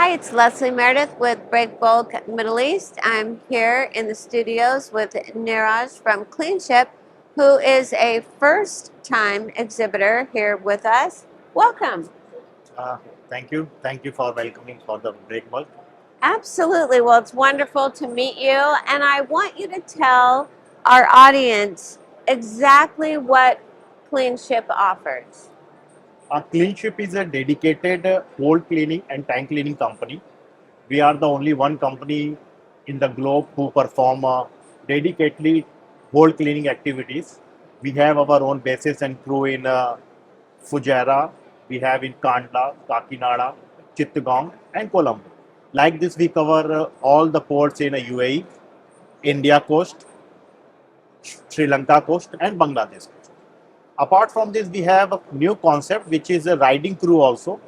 Hi, it's Leslie Meredith with Breakbulk Middle East. I'm here in the studios with Neeraj from CleanShip, who is a first-time exhibitor here with us. Welcome. Thank you. Thank you for welcoming for the Breakbulk. Absolutely. Well, it's wonderful to meet you, and I want you to tell our audience exactly what CleanShip offers. CleanShip is a dedicated hold cleaning and tank cleaning company. We are the only one company in the globe who perform dedicatedly hold cleaning activities. We have our own bases and crew in Fujairah, we have in Kandla, Kakinada, Chittagong and Colombo. Like this, we cover all the ports in UAE, India coast, Sri Lanka coast and Bangladesh. Apart from this, we have a new concept which is a riding crew also,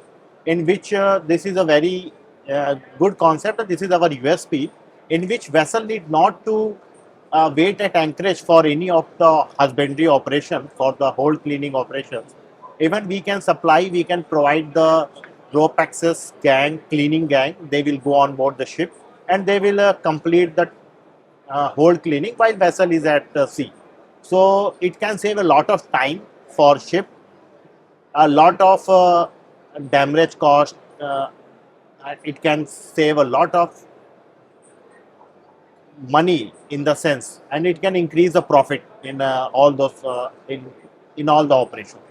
in which this is a very good concept. This is our USP, in which vessel need not to wait at anchorage for any of the husbandry operation, for the whole cleaning operations. Even we can supply, we can provide the rope access gang, cleaning gang. They will go on board the ship and they will complete the whole cleaning while vessel is at sea. So it can save a lot of time for ship, a lot of damage cost. It can save a lot of money in the sense, and it can increase the profit in all those in all the operations.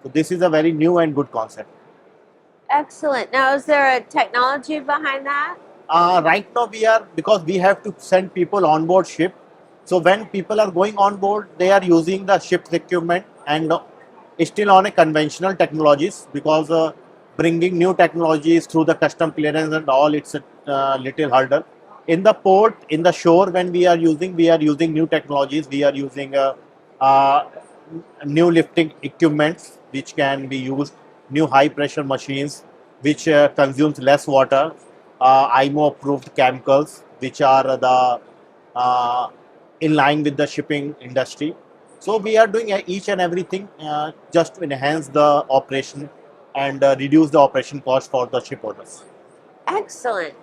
So this is a very new and good concept. Excellent. Now, is there a technology behind that? Right now we are, because we have to send people on board ship. So when people are going on board, they are using the ship's equipment and still on a conventional technologies, because bringing new technologies through the custom clearance and all, it's a little harder. In the port, in the shore, when we are using new technologies. We are using uh, new lifting equipments which can be used, new high pressure machines which consumes less water, IMO approved chemicals which are the uh, in line with the shipping industry. So we are doing each and everything just to enhance the operation and reduce the operation cost for the ship owners. Excellent.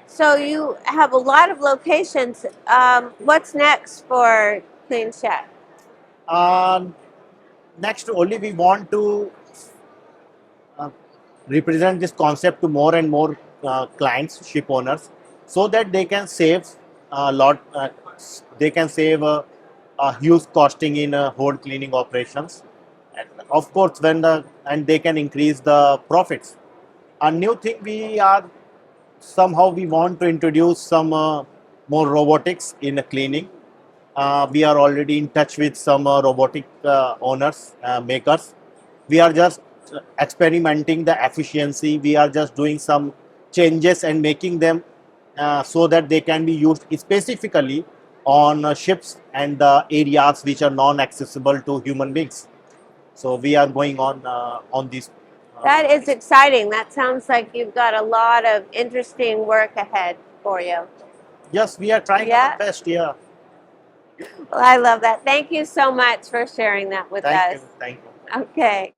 So you have a lot of locations. What's next for CleanShip? Um, Next, only we want to uh, represent this concept to more and more clients, ship owners, so that they can save a lot. They can save a huge costing in hold cleaning operations, and of course, and they can increase the profits. A new thing we are, somehow we want to introduce some more robotics in cleaning. We are already in touch with some robotic owners, makers. We are just experimenting the efficiency. We are just doing some changes and making them so that they can be used specifically on ships and the areas which are non-accessible to human beings. So we are going on this. That is exciting. That sounds like you've got a lot of interesting work ahead for you. Yes, we are trying our best. Yeah. Well, I love that. Thank you so much for sharing that with us. Thank you. Thank you. Okay.